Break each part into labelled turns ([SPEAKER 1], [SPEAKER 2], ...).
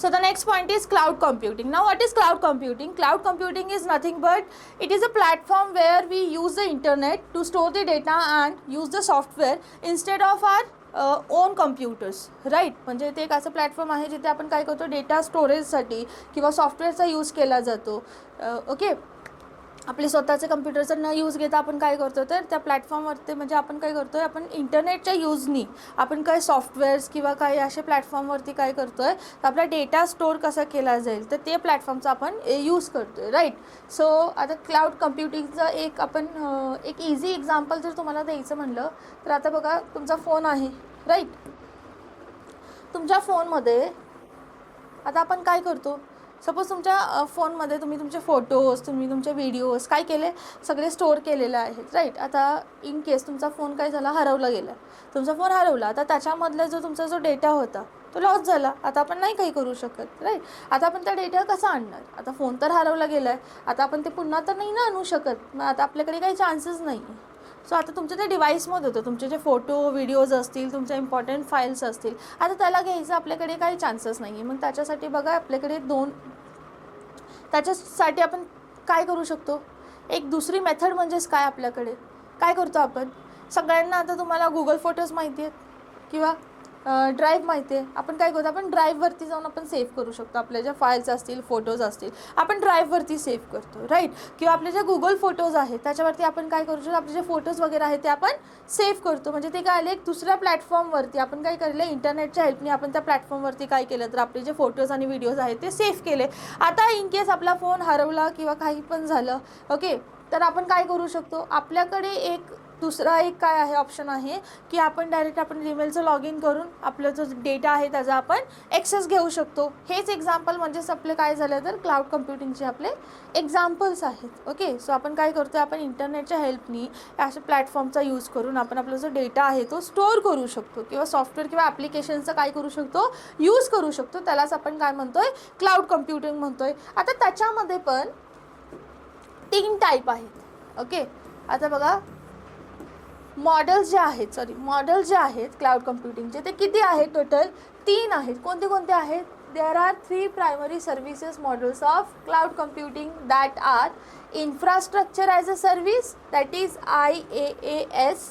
[SPEAKER 1] So the next point is cloud computing. Now what is cloud computing? Cloud computing is nothing but it is a platform where we use the internet to store the data and use the software instead of our own computers, right. म्हणजे ते एक असं platform आहे जिथे आपण काय करतो, data स्टोरेजसाठी किंवा सॉफ्टवेअरचा यूज केला जातो. ओके, आपले स्वतःचे कम्प्युटरचा न यूज घेता आपण काय करतो तर त्या प्लॅटफॉर्मवरती म्हणजे आपण काय करतो आहे, आपण इंटरनेटच्या यूजनी आपण काय सॉफ्टवेअर्स किंवा काही असे प्लॅटफॉर्मवरती काय करतो आहे तर आपला डेटा स्टोअर कसा केला जाईल तर ते प्लॅटफॉर्मचा आपण यूज करतो आहे, राईट. सो आता क्लाउड कम्प्युटिंगचं एक आपण एक इझी एक्झाम्पल जर तुम्हाला द्यायचं म्हणलं तर आता बघा तुमचा फोन आहे, राईट. तुमच्या फोनमध्ये आता आपण काय करतो, सपोज तुमच्या फोनमध्ये तुम्ही तुमचे फोटोज, तुम्ही तुमचे व्हिडिओज काय केले सगळे स्टोअर केलेले आहेत, राईट. आता इन केस तुमचा फोन काय झाला, हरवला गेला, तुमचा फोन हरवला, आता त्याच्यामधला तुमचा जो डेटा होता तो लॉस झाला. आता आपण नाही काही करू शकत, राईट. आता आपण त्या डेटा कसा आणणार, आता फोन तर हरवला गेला आहे, आता आपण ते पुन्हा तर नाही ना आणू शकत, मग आता आपल्याकडे काही चान्सेस नाही. सो आता तुमच्या त्या डिव्हाइसमध्ये होतं, तुमचे जे फोटो व्हिडिओज असतील, तुमच्या इम्पॉर्टंट फाईल्स असतील, आता त्याला घ्यायचं आपल्याकडे काही चान्सेस नाही आहे. मग त्याच्यासाठी बघा आपल्याकडे त्याच्यासाठी आपण काय करू शकतो, एक दुसरी मेथड म्हणजेच काय, आपल्याकडे काय करतो आपण सगळ्यांना, आता तुम्हाला गुगल फोटोज माहिती आहेत किंवा ड्राईव्ह माहिती आहे, आपण काय करतो, आपण ड्राईव्हवरती जाऊन आपण सेव्ह करू शकतो. आपल्या ज्या फाईल्स असतील, फोटोज असतील, आपण ड्राईव्हवरती सेव्ह करतो, राईट. किंवा आपले जे गुगल फोटोज आहेत त्याच्यावरती आपण काय करू शकतो, आपले जे फोटोज वगैरे आहेत ते आपण सेव्ह करतो. म्हणजे ते काय आले, एक दुसऱ्या प्लॅटफॉर्मवरती आपण काय केलं, इंटरनेटच्या हेल्पने आपण त्या प्लॅटफॉर्मवरती काय केलं तर आपले जे फोटोज आणि व्हिडिओज आहेत ते सेव्ह केले. आता इन केस आपला फोन हरवला किंवा काही पण झालं, ओके, तर आपण काय करू शकतो, आपल्याकडे एक दुसरा एक काय आहे ऑप्शन आहे की आपण डायरेक्ट आपण ईमेलचं लॉग इन करून आपला जो डेटा आहे त्याचा आपण ॲक्सेस घेऊ शकतो. हेच एक्झाम्पल म्हणजेच आपले काय झालं तर क्लाउड कम्प्युटिंगचे आपले एक्झाम्पल्स आहेत. ओके, सो आपण काय करतो, आपण इंटरनेटच्या हेल्पनी अशा प्लॅटफॉर्मचा यूज करून आपण आपला जो डेटा आहे तो स्टोअर करू शकतो किंवा सॉफ्टवेअर किंवा ॲप्लिकेशनचा काय करू शकतो, यूज करू शकतो. त्यालाच आपण काय म्हणतोय, क्लाउड कम्प्युटिंग म्हणतोय. आता त्याच्यामध्ये पण 3 टाईप आहेत. ओके, आता बघा मॉडेल्स जे आहेत क्लाउड कम्प्युटिंगचे ते किती आहेत, टोटल 3 आहेत. कोणते कोणते आहेत, there are 3 primary services models of cloud computing that are infrastructure as a service that is IaaS,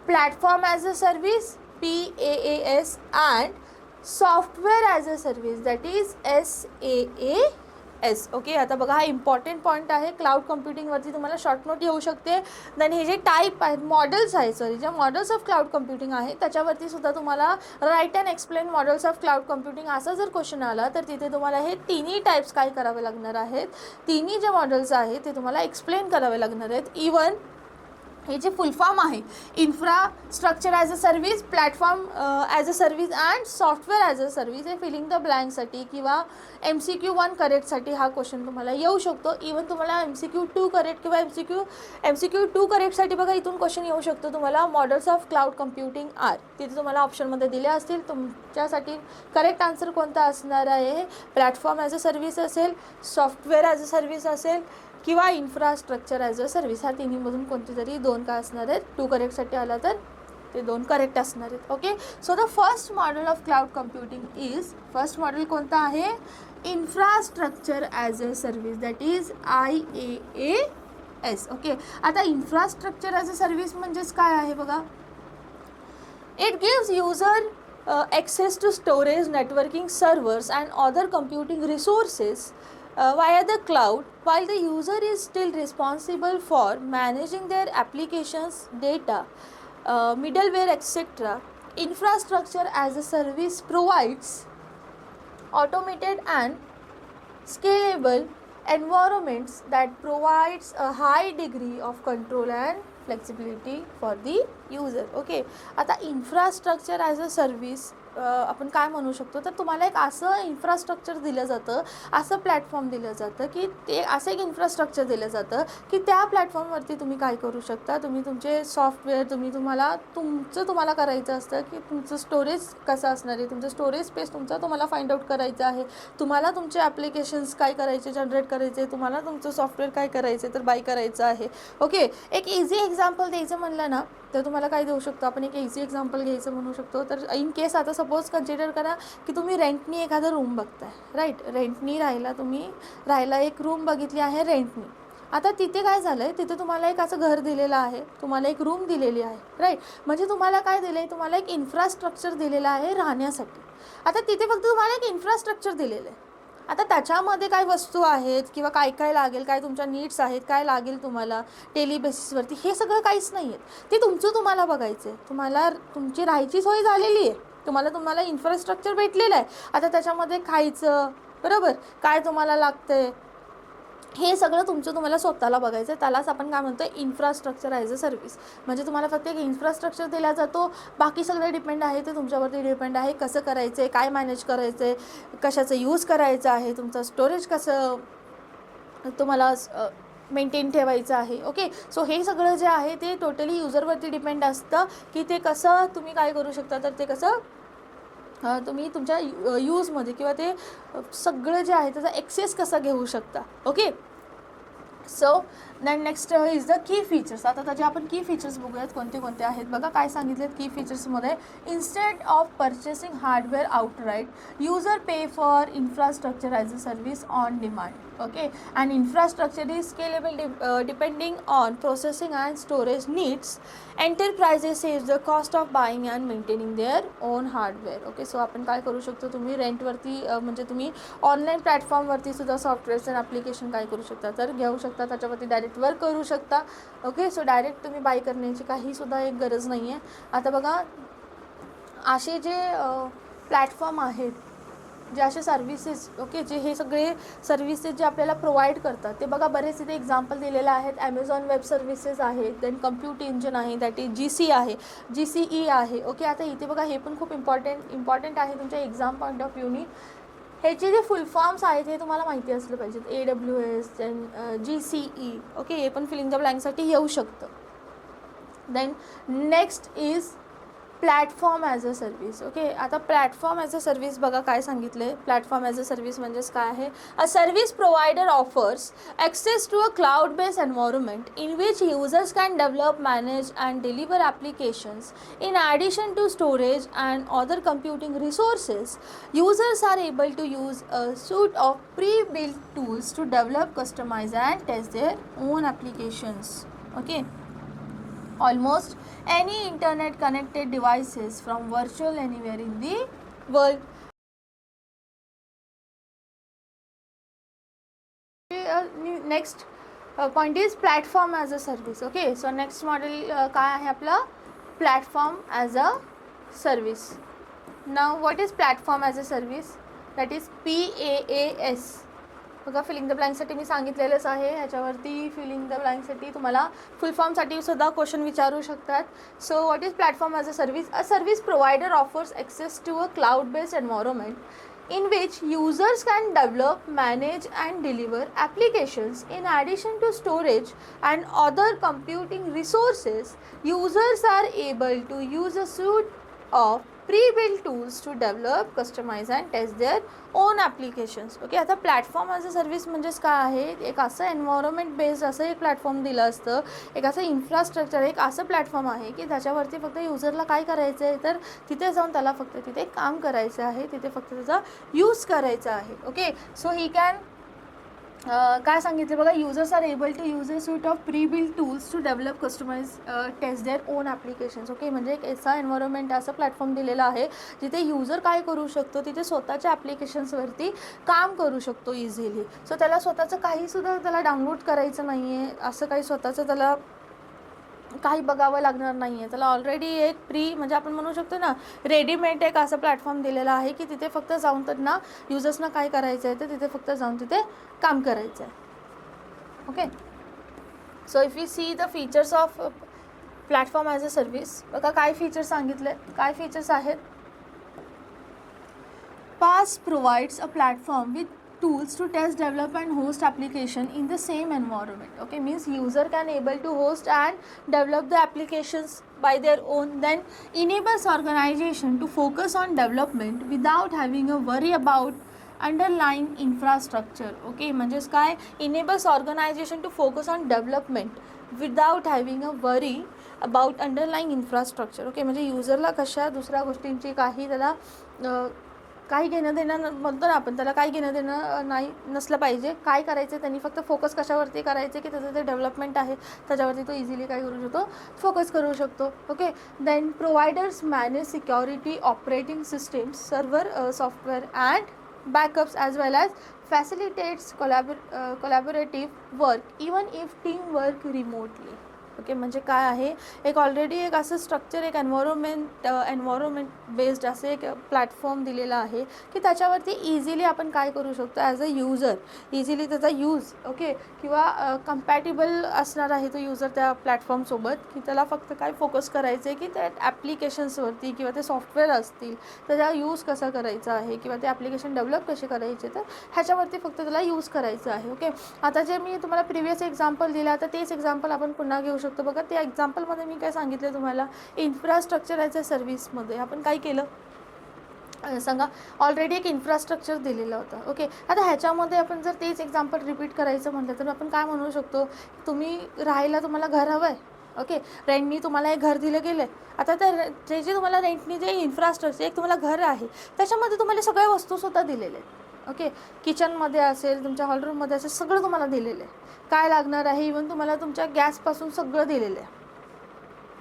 [SPEAKER 1] platform as a service PaaS and software as a service that is SaaS. Okay, आता बघा हा important point आहे. Cloud कम्प्युटिंगवरती तुम्हाला short note येऊ शकते. Then हे जे टाईप आहेत, मॉडेल्स आहेत, ज्या मॉडेल्स ऑफ क्लाउड कम्प्युटिंग आहे त्याच्यावरती सुद्धा तुम्हाला right and explain models of cloud computing असा जर क्वेश्चन आला तर तिथे तुम्हाला हे तिन्ही टाईप्स काय करावे लागणार आहेत, तिन्ही जे मॉडेल्स आहेत ते तुम्हाला एक्सप्लेन करावे लागणार आहेत. इवन हे जे फुल फॉर्म आहे, infrastructure as a service, platform as a service and software as a service, हे फिलिंग द ब्लँकसाठी किंवा MCQ 1 करेक्टसाठी हा क्वेश्चन तुम्हाला येऊ शकतो. इवन तुम्हाला MCQ 2 करेक्ट किंवा MCQ 2 करेक्टसाठी बघा इथून क्वेश्चन येऊ शकतो तुम्हाला, models of cloud computing are, तिथे तुम्हाला ऑप्शनमध्ये दिले असतील. तुमच्यासाठी करेक्ट आन्सर कोणता असणार आहे, प्लॅटफॉर्म ॲज अ सर्व्हिस असेल, सॉफ्टवेअर ॲज अ सर्व्हिस असेल किंवा इन्फ्रास्ट्रक्चर ॲज अ सर्व्हिस. ह्या तिन्हीमधून कोणते तरी 2 काय असणार आहेत, 2 करेक्टसाठी आला तर ते 2 करेक्ट असणार आहेत. Okay, so the first model of cloud computing is, first model कोणता आहे, infrastructure as a service that is IaaS. Okay, आता इन्फ्रास्ट्रक्चर ॲज अ सर्व्हिस म्हणजेच काय आहे बघा, it gives user access to storage, networking servers and other computing resources via the cloud, while the user is still responsible for managing their applications, data, middleware, etc. Infrastructure as a service provides automated and scalable environments that provides a high degree of control and flexibility for the user. Okay, आता infrastructure as a service आपण काय म्हणू शकतो तर तुम्हाला एक असं infrastructure दिलं जातं, असं प्लॅटफॉर्म दिलं जातं की ते असं एक इन्फ्रास्ट्रक्चर दिलं जातं की त्या प्लॅटफॉर्मवरती तुम्ही काय करू शकता, तुम्ही तुमचे सॉफ्टवेअर तुम्हाला करायचं असतं की तुमचं स्टोरेज कसं असणार आहे, तुमचं स्टोरेज स्पेस तुम्हाला फाइंड आउट करायचं आहे, तुम्हाला तुमचे ॲप्लिकेशन्स काय करायचे, जनरेट करायचे, तुम्हाला तुमचं सॉफ्टवेअर काय करायचं तर बाय करायचं आहे. ओके, एक इझी एक्झाम्पल द्यायचं म्हणलं ना तर तुम्हाला तुम्हाला काय देऊ शकतो आपण, एक इझी एक्झाम्पल घ्यायचं म्हणू शकतो. तर इन केस आता सपोज कन्सिडर करा की तुम्ही रेंटनी एखादा रूम बघताय, राईट. रेंटनी राहायला एक रूम बघितली आहे रेंटनी. आता तिथे काय झालं आहे, तिथे तुम्हाला एक असं घर दिलेलं आहे, तुम्हाला एक रूम दिलेली आहे, राईट. म्हणजे तुम्हाला काय दिलं आहे, तुम्हाला एक इन्फ्रास्ट्रक्चर दिलेलं आहे राहण्यासाठी. आता तिथे फक्त तुम्हाला एक इन्फ्रास्ट्रक्चर दिलेलं आहे. आता त्याच्यामध्ये काय वस्तू आहेत किंवा काय काय लागेल, काय तुमच्या नीड्स आहेत, काय लागेल तुम्हाला डेली बेसिसवरती, हे सगळं काहीच नाही आहे. ते तुम्हाला बघायचं आहे. तुम्हाला तुमची राहायची सोय झालेली आहे, तुम्हाला इन्फ्रास्ट्रक्चर भेटलेलं आहे. आता त्याच्यामध्ये खायचं, बरोबर, काय तुम्हाला लागतं आहे, हे सगळं तुम्हाला स्वतःला बघायचं आहे. त्यालाच आपण काय म्हणतो, इन्फ्रास्ट्रक्चर ॲज अ सर्व्हिस. म्हणजे तुम्हाला फक्त एक इन्फ्रास्ट्रक्चर दिला जातो, बाकी सगळं डिपेंड आहे ते तुमच्यावरती डिपेंड आहे. कसं करायचं आहे, काय मॅनेज करायचं आहे, कशाचं यूज करायचं आहे, तुमचं स्टोरेज कसं तुम्हाला मेंटेन ठेवायचं आहे. ओके, सो हे सगळं जे आहे ते टोटली युजरवरती डिपेंड असतं की ते कसं तुम्ही काय करू शकता. तर ते कसं तुम्ही तुमच्या यूजमध्ये किंवा ते सगळं जे आहे त्याचा ॲक्सेस कसा घेऊ शकता. Okay, so than next is the key features. आता त्याचे आपण की फीचर्स बघूयात कोणते कोणते आहेत. बघा काय सांगितलेत की फीचर्समध्ये, instead of purchasing hardware outright, user pay for infrastructure as a service on demand. Okay, and infrastructure is scalable depending on processing and storage needs. Enterprises save the cost of buying and maintaining their own hardware. Okay, so आपण काय करू शकतो, तुम्ही रेंटवरती म्हणजे तुम्ही online प्लॅटफॉर्मवरती सुद्धा softwares and application काय करू शकता, तर घेऊ शकता, त्याच्यावरती डायरेक्ट वर्क करू शकता. ओके, सो डायरेक्ट तुम्ही बाय करण्याची काहीसुद्धा एक गरज नाही आहे. आता बघा असे जे प्लॅटफॉर्म आहेत, जे असे सर्व्हिसेस, ओके, जे हे सगळे सर्व्हिसेस जे आपल्याला प्रोव्हाइड करतात, ते बघा बरेच इथे एक्झाम्पल दिलेले आहेत. ॲमेझॉन वेब सर्व्हिसेस आहेत, देन कम्प्यूट इंजिन आहे, दॅट इज GCE आहे. ओके, आता इथे बघा हे पण खूप इम्पॉर्टंट आहे तुमच्या एक्झाम पॉईंट ऑफ व्ह्यूनी. ह्याचे जे फुल फॉर्म्स आहेत हे तुम्हाला माहिती असलं पाहिजेत. AWS, then GCE. ओके, हे पण फिलिंग द ब्लँकसाठी येऊ शकतं. Then next is platform as a service. Okay, आता प्लॅटफॉर्म ॲज अ सर्व्हिस बघा काय सांगितलं. प्लॅटफॉर्म ॲज अ सर्व्हिस म्हणजेच काय आहे, a service provider offers access to a cloud based environment in which users can develop, manage and deliver applications in addition to storage and other computing resources. Users are able to use a suite of pre-built tools to develop, customize and test their own applications. Okay, almost any internet connected devices from virtual anywhere in the world. Next point is platform as a service. Okay, so next model काय आहे आपला, platform as a service. Now what is platform as a service? That is PaaS. बघा feeling the ब्लँकसाठी मी सांगितलेलंच आहे. ह्याच्यावरती feeling the ब्लँकसाठी तुम्हाला फुल फॉर्मसाठी सुद्धा question विचारू शकतात. So what is platform as a service? A service provider offers access to a cloud based environment in which users can develop, manage and deliver applications in addition to storage and other computing resources. Users are able to use a suite of pre-built tools to develop, customize and test their own applications. Okay, आता platform as a service म्हणजेच काय आहे, एक असं environment based असं एक platform दिलं असतं, एक असं इन्फ्रास्ट्रक्चर, एक असं प्लॅटफॉर्म आहे की त्याच्यावरती फक्त युजरला काय करायचं आहे, तर तिथे जाऊन त्याला फक्त तिथे काम करायचं आहे, तिथे फक्त त्याचा यूज करायचा आहे. ओके, सो ही कॅन काय सांगितलं बघा, users are able to use a suite of pre-built tools to develop, customize, test their own applications. Okay, म्हणजे एक असा एन्व्हायरमेंट, असं प्लॅटफॉर्म दिलेला आहे जिथे युजर काय करू शकतो, तिथे स्वतःच्या ॲप्लिकेशन्सवरती काम करू शकतो इझिली. सो त्याला स्वतःचं काहीसुद्धा त्याला डाउनलोड करायचं नाही आहे, असं काही स्वतःचं त्याला काही बघावं लागणार नाही आहे. त्याला ऑलरेडी एक म्हणजे आपण म्हणू शकतो ना, रेडीमेड एक असं प्लॅटफॉर्म दिलेला आहे की तिथे फक्त जाऊन त्यांना युजर्सना काय करायचं आहे, तर तिथे फक्त जाऊन तिथे काम करायचं आहे. Okay, so if you see the features of platform as a service, बघा काय फीचर्स सांगितले, काय फीचर्स आहेत. PaaS provides a platform with tools to test, develop and host application in the same environment. Okay, means user can able to host and develop the applications by their own, then enables organization to focus on development without having a worry about underlying infrastructure. Okay, म्हणजेच काय, enables organization to focus on development without having a worry about underlying infrastructure. Okay, म्हणजे युजरला कशा दुसऱ्या गोष्टींची काही त्याला काही घेणं देणं म्हणतो ना आपण, त्याला काही घेणं देणं नाही नसलं पाहिजे. काय करायचं त्यांनी फक्त फोकस कशावरती करायचे की त्याचं जे डेव्हलपमेंट आहे त्याच्यावरती तो इझिली काय करू शकतो, फोकस करू शकतो. Okay, then providers manage security operating systems server software and backups as well as facilitates collaborative work even if team work remotely. Okay, म्हणजे काय आहे, एक ऑलरेडी एक असं स्ट्रक्चर, एक एन्व्हायरमेंट बेस्ड असं एक प्लॅटफॉर्म दिलेला आहे की त्याच्यावरती इझिली आपण काय करू शकतो, ॲज अ युजर इझिली त्याचा यूज, ओके, किंवा कम्पॅटेबल असणार आहे तो युजर त्या प्लॅटफॉर्मसोबत, की त्याला फक्त काय फोकस करायचं आहे की त्या ॲप्लिकेशन्सवरती किंवा ते सॉफ्टवेअर असतील त्याचा यूज कसा करायचा आहे किंवा ते ॲप्लिकेशन डेव्हलप कसे करायचे, तर ह्याच्यावरती फक्त त्याला यूज करायचं आहे. ओके, आता जे मी तुम्हाला प्रिव्हियस एक्झाम्पल दिलं आता तेच एक्झाम्पल आपण पुन्हा घेऊ शकतो. बघा, त्या एक्झाम्पलमध्ये मी काय सांगितलं तुम्हाला, इन्फ्रास्ट्रक्चर ॲज अ सर्व्हिसमध्ये आपण काय केलं सांगा, ऑलरेडी एक इन्फ्रास्ट्रक्चर दिलेलं होतं. ओके, आता ह्याच्यामध्ये आपण जर तेच एक्झाम्पल रिपीट करायचं म्हटलं तर आपण काय म्हणू शकतो, तुम्ही राहायला तुम्हाला घर हवं आहे. ओके, रेंटनी तुम्हाला एक घर दिलं गेलं आहे. आता त्या जे तुम्हाला रेंटनी जे इन्फ्रास्ट्रक्चर एक तुम्हाला घर आहे त्याच्यामध्ये तुम्हाला सगळ्या वस्तूसुद्धा दिलेल्या आहेत. ओके, किचनमध्ये असेल, तुमच्या हॉलरूममध्ये असेल, सगळं तुम्हाला दिलेलं आहे. काय लागणार आहे, इवन तुम्हाला तुमच्या गॅसपासून सगळं दिलेलं आहे.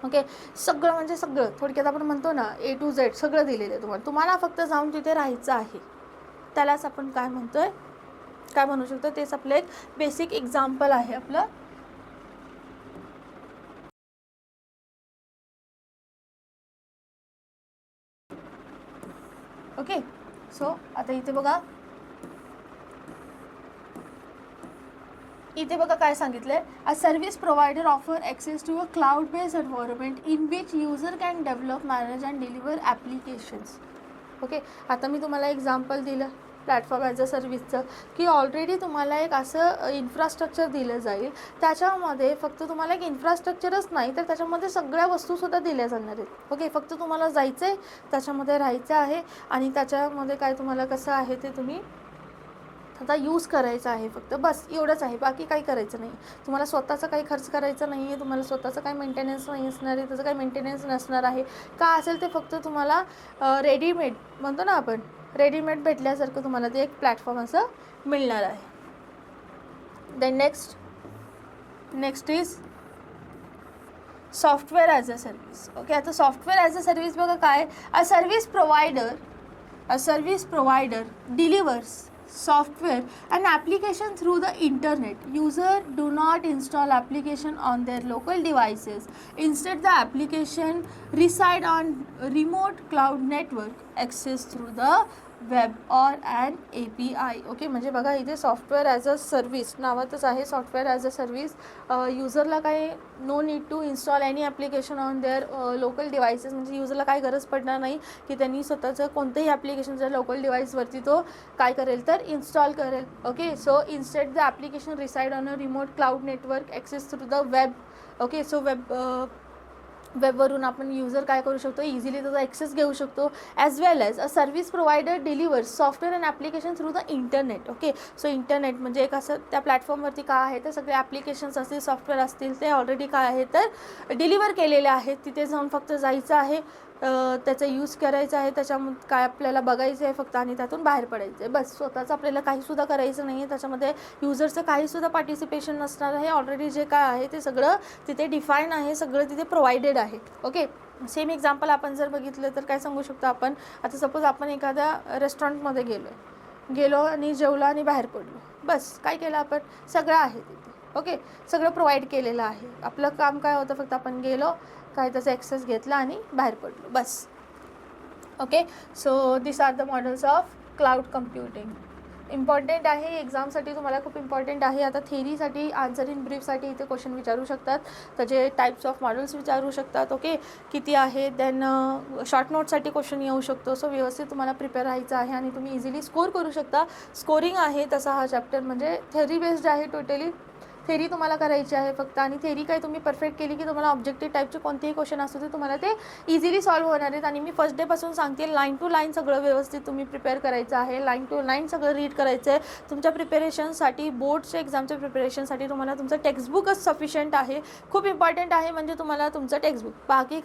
[SPEAKER 1] ओके, सगळं म्हणजे सगळं, थोडक्यात आपण म्हणतो ना A to Z सगळं दिलेलं आहे तुम्हाला फक्त जाऊन तिथे राहायचं आहे. त्यालाच आपण काय म्हणतोय, काय म्हणू शकतो, तेच आपलं एक बेसिक एक्झाम्पल आहे आपलं. ओके, सो आता इथे बघा काय सांगितलं आहे, a service provider offer access to a cloud based environment in which user can develop, manage and deliver applications. Okay, आता मी तुम्हाला एक्झाम्पल दिलं प्लॅटफॉर्म ॲज अ सर्व्हिसचं, की ऑलरेडी तुम्हाला एक असं इन्फ्रास्ट्रक्चर दिलं जाईल, त्याच्यामध्ये फक्त तुम्हाला एक इन्फ्रास्ट्रक्चरच नाही तर त्याच्यामध्ये सगळ्या वस्तूसुद्धा दिल्या जाणार आहेत. ओके, फक्त तुम्हाला जायचं आहे, त्याच्यामध्ये राहायचं आहे आणि त्याच्यामध्ये काय तुम्हाला कसं आहे ते तुम्ही आता यूज करायचं आहे फक्त, बस एवढंच आहे, बाकी काही करायचं नाही. तुम्हाला स्वतःचं काही खर्च करायचं नाही आहे, तुम्हाला स्वतःचं काही मेंटेनन्स नाही असणार आहे, त्याचं काही मेंटेनन्स नसणार आहे. का असेल ते फक्त तुम्हाला रेडीमेड म्हणतो ना आपण, रेडीमेड भेटल्यासारखं तुम्हाला ते एक प्लॅटफॉर्म असं मिळणार आहे. Then next is software as a service. Okay, आता सॉफ्टवेअर ॲज अ सर्व्हिस बघा काय, a service provider delivers software and application through the internet. User do not install application on their local devices. Instead, the application reside on remote cloud network access through the web or and API. Okay, म्हणजे बघा इथे software as a service नावातच आहे, software as a service. युजरला काय no need to install any application on their local devices, म्हणजे युजरला काय गरज पडणार नाही की त्यांनी स्वतःचं कोणतेही ॲप्लिकेशन जर लोकल डिव्हाइसवरती तो काय करेल तर इन्स्टॉल करेल. Okay, so instead the application reside on a remote cloud network access through the web. Okay, so वेबवरून आपण युजर काय करू शकतो, इझिली त्याचा ॲक्सेस घेऊ शकतो. As well as a service provider delivers software and application through the internet. Okay, so internet म्हणजे एक असं त्या प्लॅटफॉर्मवरती काय आहे तर सगळे ॲप्लिकेशन्स असतील, सॉफ्टवेअर असतील, ते ऑलरेडी काय आहे तर डिलिव्हर केलेले आहेत. तिथे जाऊन फक्त जायचं आहे, त्याचा यूज करायचा आहे, त्याच्यामध्ये काय आपल्याला बघायचं आहे फक्त आणि त्यातून बाहेर पडायचं आहे, बस. स्वतःचं आपल्याला काहीसुद्धा करायचं नाही आहे, त्याच्यामध्ये युजरचं काहीसुद्धा पार्टिसिपेशन नसणार आहे. ऑलरेडी जे काय आहे ते सगळं तिथे डिफाईन आहे, सगळं तिथे प्रोव्हाइडेड आहे. ओके, सेम एक्झाम्पल आपण जर बघितलं तर काय सांगू शकतो आपण, आता सपोज आपण एखाद्या रेस्टॉरंटमध्ये गेलो आणि जेवलो आणि बाहेर पडलो, बस. काय केलं आपण, सगळं आहे तिथे. ओके, सगळं प्रोव्हाइड केलेलं आहे. आपलं काम काय होतं, फक्त आपण गेलो, काय त्याचा ॲक्सेस घेतला आणि बाहेर पडलो, बस. Okay, so this are the models of cloud computing. Important आहे, एक्झामसाठी तुम्हाला खूप इम्पॉर्टंट आहे. आता थेरीसाठी आन्सर इन ब्रीफसाठी इथे क्वेश्चन विचारू शकतात, त्याचे टाईप्स ऑफ मॉडेल्स विचारू शकतात. ओके, किती आहे, देन शॉर्ट नोटसाठी क्वेश्चन येऊ शकतो. सो व्यवस्थित तुम्हाला प्रिपेअर राहायचं आहे आणि तुम्ही इझिली स्कोर करू शकता. स्कोरिंग आहे तसा हा चॅप्टर म्हणजे थेरी बेस्ड आहे टोटली. थेरी तुम्हाला करायची आहे फक्त, आणि थेरी काही तुम्ही परफेक्ट केली की तुम्हाला ऑब्जेक्टिव्ह टाईपचे कोणतेही क्वेश्चन असतो ते तुम्हाला ते इझिली सॉल्व्ह होणार आहेत. आणि मी फर्स्ट डेपासून सांगते, लाईन टू लाईन सगळं व्यवस्थित तुम्ही प्रिपेअर करायचं आहे, लाईन टू लाईन सगळं रीड करायचं आहे. तुमच्या प्रिपेरेशनसाठी, बोर्डच्या एक्झामच्या प्रिपेरेशनसाठी तुम्हाला तुमचं टेक्स्टबुकच सफिशियंट आहे. खूप इम्पॉर्टंट आहे म्हणजे तुम्हाला तुमचं टेक्स्टबुक, बाकी